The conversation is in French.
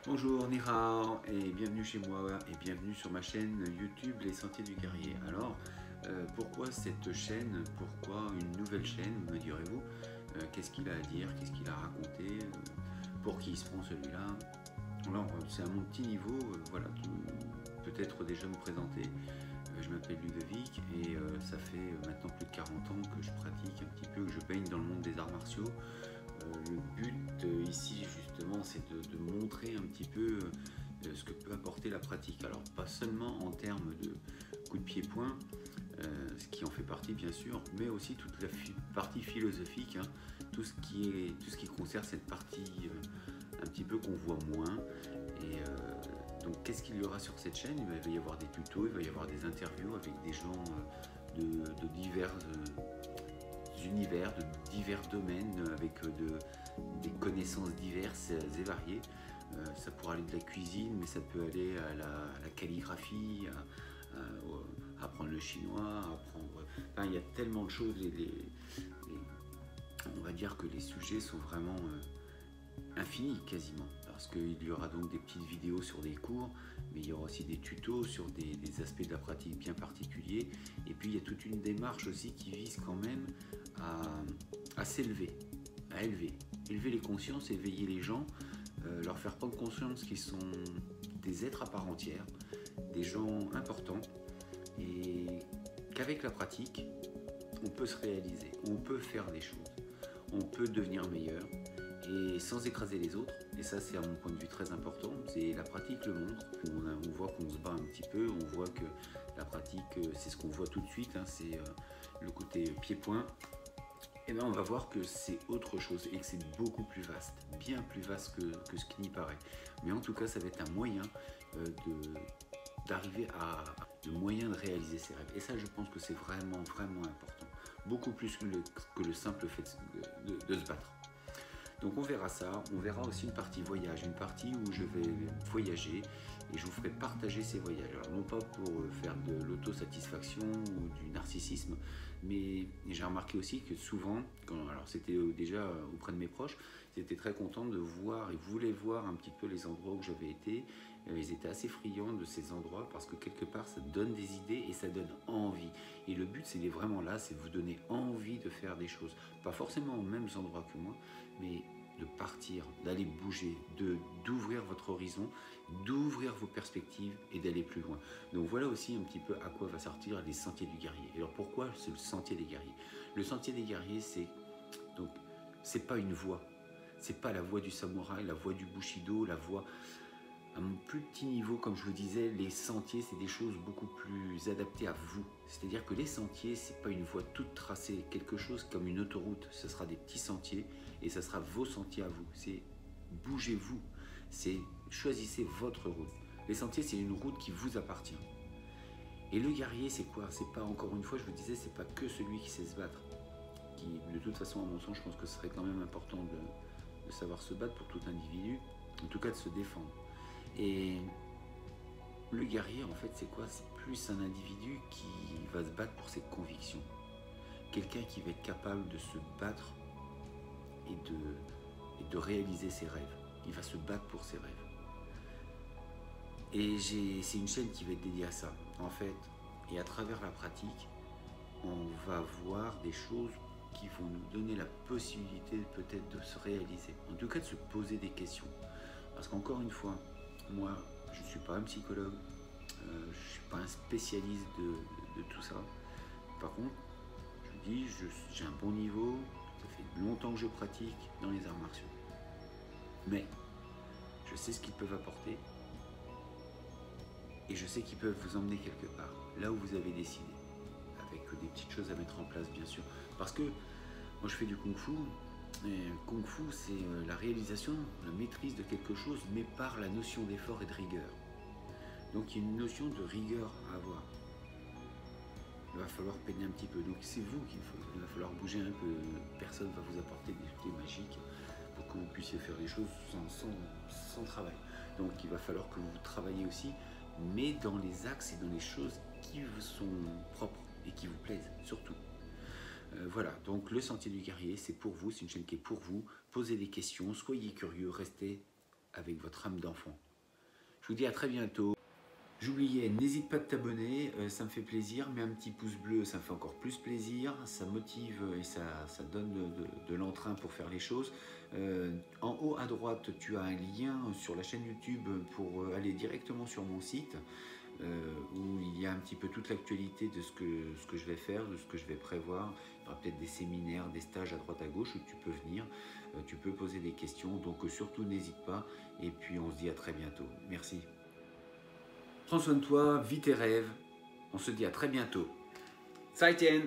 Bonjour Nira et bienvenue chez moi et bienvenue sur ma chaîne YouTube Les Sentiers du Guerrier. Alors, pourquoi cette chaîne? Pourquoi une nouvelle chaîne, me direz-vous? Qu'est-ce qu'il a à dire? Qu'est-ce qu'il a à raconter? Pour qui il se prend celui-là? Alors, c'est à mon petit niveau, voilà, peut-être déjà me présenter. Je m'appelle Ludovic et ça fait maintenant plus de 40 ans que je pratique un petit peu, que je baigne dans le monde des arts martiaux. Le but ici justement c'est de montrer un petit peu ce que peut apporter la pratique. Alors pas seulement en termes de coups de pied-point, ce qui en fait partie bien sûr, mais aussi toute la partie philosophique, hein, tout ce qui concerne cette partie un petit peu qu'on voit moins. Et donc qu'est-ce qu'il y aura sur cette chaîne? Il va y avoir des tutos, il va y avoir des interviews avec des gens de divers univers, de divers domaines, avec des connaissances diverses et variées. Ça pourrait aller de la cuisine, mais ça peut aller à la calligraphie, à apprendre le chinois, enfin, il y a tellement de choses. On va dire que les sujets sont vraiment infinis quasiment, parce qu'il y aura donc des petites vidéos sur des cours, mais il y aura aussi des tutos sur des aspects de la pratique bien particuliers. Et puis il y a toute une démarche aussi qui vise quand même à s'élever, à élever les consciences, éveiller les gens, leur faire prendre conscience qu'ils sont des êtres à part entière, des gens importants, et qu'avec la pratique, on peut se réaliser, on peut faire des choses, on peut devenir meilleur, et sans écraser les autres. Et ça, c'est à mon point de vue très important. C'est la pratique le montre. On voit qu'on se bat un petit peu, on voit que la pratique, c'est ce qu'on voit tout de suite, hein, c'est le côté pied-point. Et bien on va voir que c'est autre chose et que c'est beaucoup plus vaste, bien plus vaste que ce qui n'y paraît. Mais en tout cas, ça va être un moyen d'arriver à le moyen de réaliser ses rêves. Et ça, je pense que c'est vraiment, vraiment important. Beaucoup plus que le simple fait de se battre. Donc on verra ça, on verra aussi une partie voyage, une partie où je vais voyager et je vous ferai partager ces voyages. Alors non pas pour faire de l'autosatisfaction ou du narcissisme, mais j'ai remarqué aussi que souvent, alors c'était déjà auprès de mes proches, ils étaient très contents de voir, ils voulaient voir un petit peu les endroits où j'avais été. Ils étaient assez friands de ces endroits parce que quelque part ça donne des idées et ça donne envie. Et le but c'est vraiment là, c'est de vous donner envie de faire des choses. Pas forcément aux mêmes endroits que moi, mais de partir, d'aller bouger, d'ouvrir votre horizon, d'ouvrir vos perspectives et d'aller plus loin. Donc voilà aussi un petit peu à quoi va sortir les sentiers du guerrier. Et alors pourquoi c'est le sentier des guerriers? Le sentier des guerriers, c'est pas une voie. C'est pas la voie du samouraï, la voie du bushido, la voie à mon plus petit niveau, comme je vous disais, les sentiers, c'est des choses beaucoup plus adaptées à vous. C'est-à-dire que les sentiers, c'est pas une voie toute tracée, quelque chose comme une autoroute. Ce sera des petits sentiers et ça sera vos sentiers à vous. C'est bougez-vous, c'est choisissez votre route. Les sentiers, c'est une route qui vous appartient. Et le guerrier, c'est quoi? C'est pas, encore une fois, je vous disais, c'est pas que celui qui sait se battre. Qui, de toute façon, à mon sens, je pense que ce serait quand même important de savoir se battre pour tout individu, en tout cas de se défendre. Et le guerrier, en fait, c'est quoi? C'est plus un individu qui va se battre pour ses convictions. Quelqu'un qui va être capable de se battre et de réaliser ses rêves. Il va se battre pour ses rêves. Et c'est une chaîne qui va être dédiée à ça, en fait. Et à travers la pratique, on va voir des choses qui vont nous donner la possibilité peut-être de se réaliser. En tout cas, de se poser des questions. Parce qu'encore une fois, moi, je ne suis pas un psychologue, je ne suis pas un spécialiste de tout ça. Par contre, je vous dis, j'ai un bon niveau, ça fait longtemps que je pratique dans les arts martiaux. Mais je sais ce qu'ils peuvent apporter et je sais qu'ils peuvent vous emmener quelque part, là où vous avez décidé, avec des petites choses à mettre en place, bien sûr. Parce que moi, je fais du kung-fu. Et Kung Fu, c'est la réalisation, la maîtrise de quelque chose, mais par la notion d'effort et de rigueur. Donc il y a une notion de rigueur à avoir. Il va falloir peiner un petit peu. Donc c'est vous il va falloir bouger un peu. Personne ne va vous apporter des clés magiques pour que vous puissiez faire les choses sans travail. Donc il va falloir que vous travaillez aussi, mais dans les axes et dans les choses qui vous sont propres et qui vous plaisent, surtout. Voilà, donc le Sentier du Guerrier, c'est pour vous, c'est une chaîne qui est pour vous. Posez des questions, soyez curieux, restez avec votre âme d'enfant. Je vous dis à très bientôt. J'oubliais, n'hésite pas de t'abonner, ça me fait plaisir, mets un petit pouce bleu, ça me fait encore plus plaisir, ça motive et ça donne de l'entrain pour faire les choses. En haut à droite, tu as un lien sur la chaîne YouTube pour aller directement sur mon site, où il y a un petit peu toute l'actualité de ce que je vais faire, de ce que je vais prévoir. Il y aura peut-être des séminaires, des stages à droite à gauche où tu peux venir, tu peux poser des questions, donc surtout n'hésite pas, et puis on se dit à très bientôt. Merci. Prends soin de toi, vis tes rêves. On se dit à très bientôt. 再见